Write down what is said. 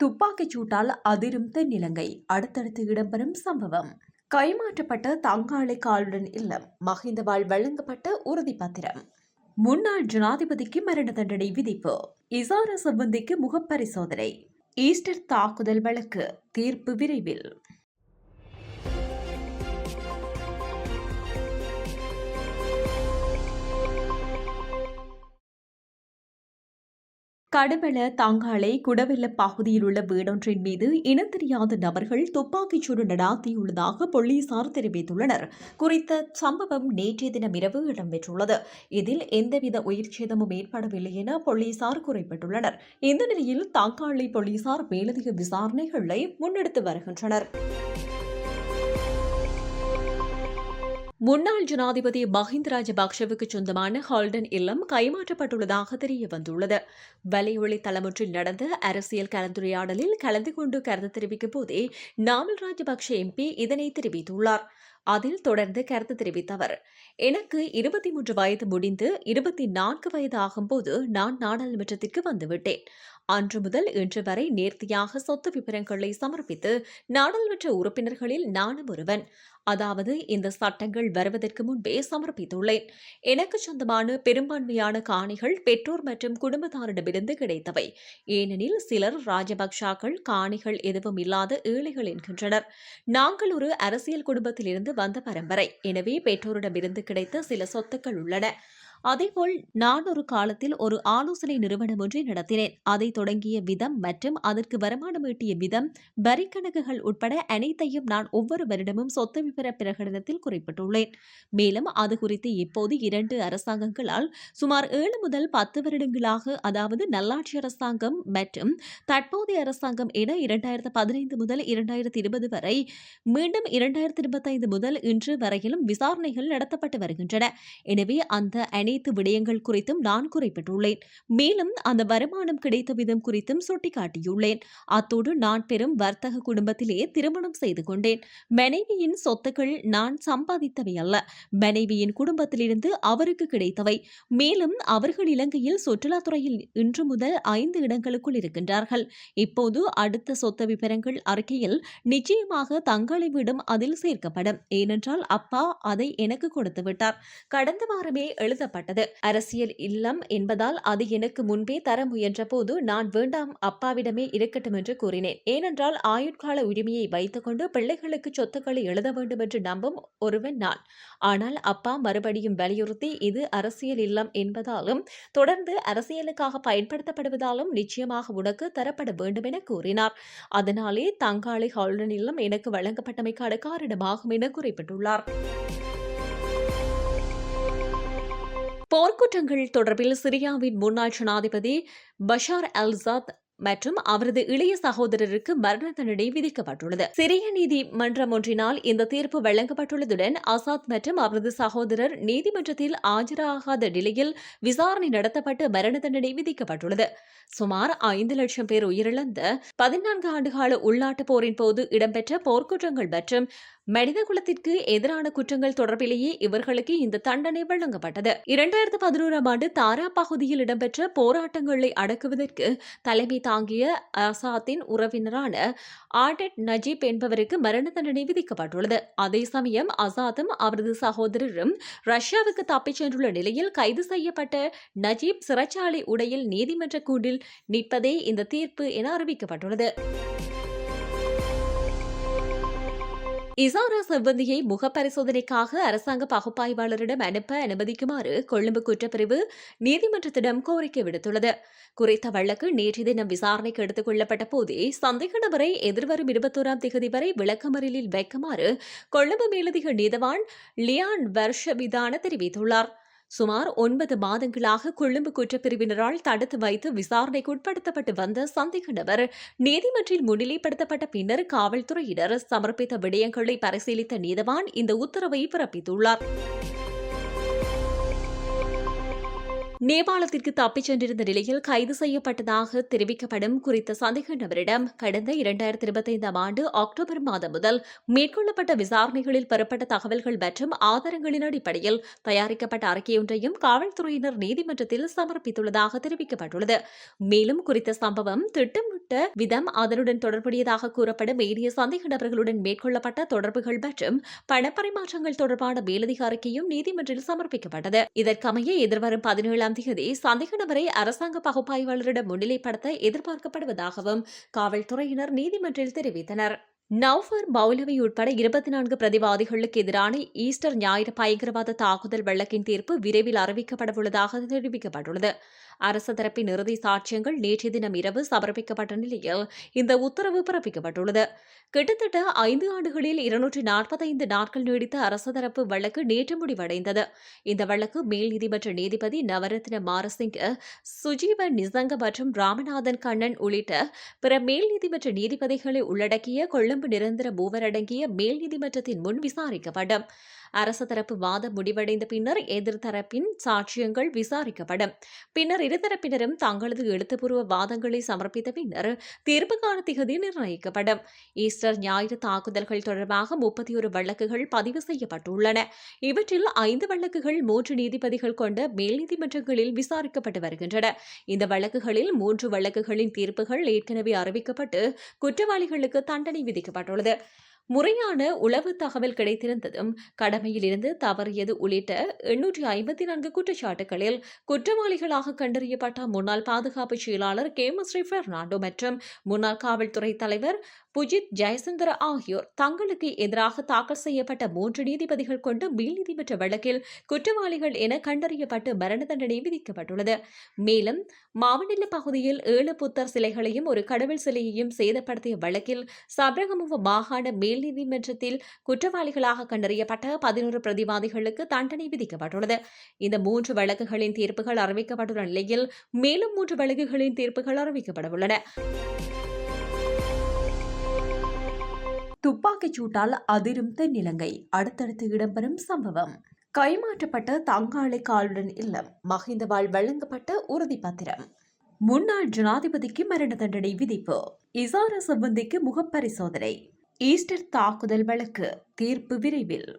துப்பாக்கிச் சூட்டால் அதிரும் தென்னிலங்கை. அடுத்தடுத்து இடம்பெறும் சம்பவம். கைமாற்றப்பட்ட தங்காளை காலுடன் இல்லம். மஹிந்தவால் வழங்கப்பட்ட உறுதிப்பத்திரம். முன்னாள் ஜனாதிபதிக்கு மரண தண்டனை விதிப்பு. இசார சம்பந்திக்கு முகப்பரிசோதனை. ஈஸ்டர் தாக்குதல் வழக்கு தீர்ப்பு விரைவில். கடுவெல தாங்காளை குடவெல்ல பகுதியில் உள்ள வீடொன்றின் மீது இனந்தெரியாத நபர்கள் துப்பாக்கிச்சூடு நடாத்தியுள்ளதாக போலீசார் தெரிவித்துள்ளனர். குறித்த சம்பவம் நேற்றைய தினம் இரவு இடம்பெற்றுள்ளது. இதில் எந்தவித உயிர் சேதமும் ஏற்படவில்லை என போலீசார் குறிப்பிட்டுள்ளனர். இந்த நிலையில் தாங்காளை போலீசார் மேலதிக விசாரணைகளை முன்னெடுத்து வருகின்றனர். முன்னாள் ஜனாதிபதி மஹிந்த ராஜபக்சவுக்கு சொந்தமான ஹால்டன் இல்லம் கைமாற்றப்பட்டுள்ளதாக தெரியவந்துள்ளது. வலையொலி தளமொன்றில் நடந்த அரசியல் கலந்துரையாடலில் கலந்து கொண்டு கருத்து தெரிவிக்கும் போதே நாமல் ராஜபக்ஷ எம்பி இதனை தெரிவித்துள்ளார். அதில் தொடர்ந்து கருத்து தெரிவித்த அவர், எனக்கு 23 வயது முடிந்து 24 வயது ஆகும்போது நான் நாடாளுமன்றத்திற்கு வந்துவிட்டேன். அன்று முதல் இன்று வரை நேர்த்தியாக சொத்து விபரங்களை சமர்ப்பித்து நாடாளுமன்ற உறுப்பினர்களில் நானும் ஒருவன். அதாவது இந்த சட்டங்கள் வருவதற்கு முன்பே சமர்ப்பித்துள்ளேன். எனக்கு சொந்தமான பெரும்பான்மையான காணிகள் பெற்றோர் மற்றும் குடும்பத்தாரிடமிருந்து கிடைத்தவை. ஏனெனில் சிலர் ராஜபக்சாக்கள் காணிகள் எதுவும் இல்லாத ஏழைகள் என்கின்றனர். நாங்கள் ஒரு அரசியல் குடும்பத்திலிருந்து வந்த பரம்பரை. எனவே பெற்றோரிடமிருந்து கிடைத்த சில சொத்துக்கள் உள்ளன. அதேபோல் நான் ஒரு காலத்தில் ஒரு ஆலோசனை நிறுவனம் ஒன்றை நடத்தினேன். அதை தொடங்கிய விதம் மற்றும் அதற்கு வருமானம் ஈட்டிய விதம், வரி கணக்குகள் உட்பட அனைத்தையும் நான் ஒவ்வொரு வருடமும் சொத்து விவர பிரகடனத்தில் குறிப்பிட்டுள்ளேன். மேலும் அது குறித்து இப்போது 2 அரசாங்கங்களால் சுமார் 7 முதல் 10 வருடங்களாக, அதாவது நல்லாட்சி அரசாங்கம் மற்றும் தற்போதைய அரசாங்கம் என 2015 முதல் 2020 வரை, மீண்டும் 2025 முதல் இன்று வரையிலும் விசாரணைகள் நடத்தப்பட்டு வருகின்றன. எனவே அந்த அனைத்து விடயங்கள் குறித்தும் நான் குறிப்பிட்டுள்ளேன். மேலும் அந்த வருமானம் கிடைத்த விதம் குறித்தும் சுட்டிக்காட்டியுள்ளேன். அத்தோடு நான் பெரும் வர்த்தக குடும்பத்திலே திருமணம் செய்து கொண்டேன். மனைவியின் சொத்துக்கள் நான் சம்பாதித்தவை அல்ல, மனைவியின் குடும்பத்திலிருந்து அவருக்கு கிடைத்தவை. மேலும் அவர்கள் இலங்கையில் சுற்றுலாத்துறையில் இன்று முதல் 5 இடங்களுக்குள் இருக்கின்றார்கள். இப்போது அடுத்த சொத்து விபரங்கள் அறிக்கையில் நிச்சயமாக தங்களை வீடும் அதில் சேர்க்கப்படும். ஏனென்றால் அப்பா அதை எனக்கு கொடுத்து விட்டார். கடந்த வாரமே எழுதப்பட்டது. அரசியல் இல்லம் என்பதால் அது எனக்கு முன்பே தர முயன்ற போது நான் வேண்டாம், அப்பாவிடமே இருக்கட்டும் என்று கூறினேன். ஏனென்றால் ஆயுட்கால உரிமையை வைத்துக் கொண்டு பிள்ளைகளுக்கு சொத்துக்களை எழுத வேண்டும் என்று நம்பும் ஒருவன் நான். ஆனால் அப்பா மறுபடியும் வலியுறுத்தி இது அரசியல் இல்லம் என்பதாலும் தொடர்ந்து அரசியலுக்காக பயன்படுத்தப்படுவதாலும் நிச்சயமாக உனக்கு தரப்பட வேண்டும் என கூறினார். அதனாலே தங்காளை ஹால்டன் இல்லம் எனக்கு வழங்கப்பட்டமைக்கான காரணமாகும் என குறிப்பிட்டுள்ளார். போர்க்குற்றங்கள் தொடர்பில் சிரியாவின் முன்னாள் ஜனாதிபதி பஷார் அல்-அசாத் மற்றும் அவரது இளைய சகோதரருக்கு மரண தண்டனை விதிக்கப்பட்டுள்ளது. சிரிய நீதிமன்றம் ஒன்றினால் இந்த தீர்ப்பு வழங்கப்பட்டுள்ளதுடன் அசாத் மற்றும் அவரது சகோதரர் நீதிமன்றத்தில் ஆஜராகாத நிலையில் விசாரணை நடத்தப்பட்டு மரண தண்டனை விதிக்கப்பட்டுள்ளது. சுமார் 5 லட்சம் பேர் உயிரிழந்த 14 ஆண்டுகால உள்நாட்டு போரின் போது இடம்பெற்ற போர்க்குற்றங்கள் மற்றும் மனிதகுலத்திற்கு எதிரான குற்றங்கள் தொடர்பிலேயே இவர்களுக்கு இந்த தண்டனை வழங்கப்பட்டது. 2011ஆம் ஆண்டு தாரா பகுதியில் இடம்பெற்ற போராட்டங்களை அடக்குவதற்கு தலைமை தாங்கிய அசாத்தின் உறவினரான ஆடட் நஜீப் என்பவருக்கு மரண தண்டனை விதிக்கப்பட்டுள்ளது. அதே சமயம் அசாத்தும் அவரது சகோதரரும் ரஷ்யாவுக்கு தப்பிச் சென்றுள்ள நிலையில் கைது செய்யப்பட்ட நஜீப் சிறைச்சாலை உடையில் நீதிமன்ற கூண்டில் நிற்பதே இந்த தீர்ப்பு என அறிவிக்கப்பட்டுள்ளது. இசாரா செவ்வந்தியை முகப்பரிசோதனைக்காக அரசாங்க பகுப்பாய்வாளரிடம் அனுப்ப அனுமதிக்குமாறு கொழும்பு குற்றப்பிரிவு நீதிமன்றத்திடம் கோரிக்கை விடுத்துள்ளது. குறித்த வழக்கு நேற்றைய தினம் விசாரணைக்கு எடுத்துக் கொள்ளப்பட்ட போதே சந்தேக நபரை எதிர்வரும் 21ஆம் தேதி வரை விளக்கமறியலில் வைக்குமாறு கொழும்பு மேலதிக நீதவான் லியான் வர்ஷவிதான தெரிவித்துள்ளார். சுமார் 9 மாதங்களாக கொழும்பு குற்றப்பிரிவினரால் தடுத்து வைத்து விசாரணைக்கு உட்படுத்தப்பட்டு வந்த சந்தேக நபர் நீதிமன்றில் முன்னிலைப்படுத்தப்பட்ட பின்னர் காவல்துறையினர் சமர்ப்பித்த விடயங்களை பரிசீலித்த நீதவான் இந்த உத்தரவை பிறப்பித்துள்ளார். நேபாளத்திற்கு தப்பிச் சென்றிருந்த நிலையில் கைது செய்யப்பட்டதாக தெரிவிக்கப்படும் குறித்த சந்தேக நபரிடம் கடந்த 2025 ஆண்டு அக்டோபர் மாதம் முதல் மேற்கொள்ளப்பட்ட விசாரணைகளில் பெறப்பட்ட தகவல்கள் மற்றும் ஆதாரங்களின் அடிப்படையில் தயாரிக்கப்பட்ட அறிக்கையொன்றையும் காவல்துறையினர் நீதிமன்றத்தில் சமர்ப்பித்துள்ளதாக தெரிவிக்கப்பட்டுள்ளது. மேலும் குறித்த சம்பவம் திட்டமிட்ட விதம், அதனுடன் தொடர்புடையதாக கூறப்படும் ஏனைய சந்தேக நபர்களுடன் மேற்கொள்ளப்பட்ட தொடர்புகள் மற்றும் பணப்பரிமாற்றங்கள் தொடர்பான மேலதிக அறிக்கையும் நீதிமன்றில் சமர்ப்பிக்கப்பட்டது. இதற்கமைய எதிர்வரும் 17 தேதி சந்தேக நபரை அரசாங்க பகுப்பாய்வாளரிடம் முன்னிலைப்படுத்த எதிர்பார்க்கப்படுவதாகவும் காவல்துறையினர் நீதிமன்றில் தெரிவித்தனர். நவ்ஃபர் மௌலவி உட்பட 24 பிரதிவாதிகளுக்கு எதிரான ஈஸ்டர் ஞாயிறு பயங்கரவாத தாக்குதல் வழக்கின் தீர்ப்பு விரைவில் அறிவிக்கப்படவுள்ளதாக தெரிவிக்கப்பட்டுள்ளது. அரசு தரப்பின் இறுதி சாட்சியங்கள் நேற்றைய தினம் இரவு சமர்ப்பிக்கப்பட்ட நிலையில் இந்த உத்தரவு பிறப்பிக்கப்பட்டுள்ளது. கிட்டத்தட்ட 5 ஆண்டுகளில் 245 நாட்கள் நீடித்த அரசு தரப்பு வழக்கு நேற்று முடிவடைந்தது. இந்த வழக்கு மேல் நீதிமன்ற நீதிபதி நவரத்ன மாரசிங்க, சுஜீவ நிசங்க மற்றும் ராமநாதன் கண்ணன் உள்ளிட்ட பிற மேல் நீதிமன்ற நீதிபதிகளை உள்ளடக்கிய கொழும்பு நிரந்தர மூவர் அடங்கிய மேல் நீதிமன்றத்தின் முன் விசாரிக்கப்படும். அரசு தரப்பு வாதம் முடிவடைந்த பின்னர் எதிர்த்தரப்பின் சாட்சியங்கள் விசாரிக்கப்படும். பின்னர் இருதரப்பினரும் தங்களது எழுத்துப்பூர்வ வாதங்களை சமர்ப்பித்த பின்னர் தீர்ப்புக்கான திகதி நிர்ணயிக்கப்படும். ஈஸ்டர் ஞாயிறு தாக்குதல்கள் தொடர்பாக 31 வழக்குகள் பதிவு செய்யப்பட்டுள்ளன. இவற்றில் 5 வழக்குகள் 3 நீதிபதிகள் கொண்ட மேல் நீதிமன்றங்களில் விசாரிக்கப்பட்டு வருகின்றன. இந்த வழக்குகளில் 3 வழக்குகளின் தீர்ப்புகள் ஏற்கனவே அறிவிக்கப்பட்டு குற்றவாளிகளுக்கு தண்டனை விதிக்கப்பட்டுள்ளது. முறையான உளவு தகவல் கிடைத்திருந்ததும் கடமையில் இருந்து தவறியது உள்ளிட்ட 854 குற்றச்சாட்டுகளில் குற்றவாளிகளாக கண்டறியப்பட்ட முன்னாள் பாதுகாப்பு செயலாளர் கேமஸ்ரீ பெர்னாண்டோ மற்றும் முன்னாள் காவல்துறை தலைவர் புஜித் ஜெயசுந்தர ஆகியோர் தங்களுக்கு எதிராக தாக்கல் செய்யப்பட்ட 3 நீதிபதிகள் கொண்ட மேல் நீதிமன்ற வழக்கில் குற்றவாளிகள் என கண்டறியப்பட்டு மரண தண்டனை விதிக்கப்பட்டுள்ளது. மேலும் மாவனில்ல பகுதியில் 7 புத்தர் சிலைகளையும் ஒரு கடவுள் சிலையையும் சேதப்படுத்திய வழக்கில் சப்ரகமுவ மாகாண மேல் நீதிமன்றத்தில் குற்றவாளிகளாக கண்டறியப்பட்ட 11 பிரதிவாதிகளுக்கு தண்டனை விதிக்கப்பட்டுள்ளது. இந்த 3 வழக்குகளின் தீர்ப்புகள் அறிவிக்கப்பட்டுள்ள நிலையில் மேலும் 3 வழக்குகளின் தீர்ப்புகள் அறிவிக்கப்படவுள்ளன. துப்பாக்கிச் சூட்டால் அதிரும் தென்னிலங்கை, அடுத்தடுத்து இடம்பெறும் சம்பவம். கைமாற்றப்பட்ட தங்காளை காலுடன் இல்லம், மஹிந்தவால் வழங்கப்பட்ட உறுதிப்பத்திரம். முன்னாள் ஜனாதிபதிக்கு மரண தண்டனை விதிப்பு, இசார சம்பந்திக்கு முகப்பரிசோதனை. ஈஸ்டர் தாக்குதல் வழக்கு தீர்ப்பு விரைவில்.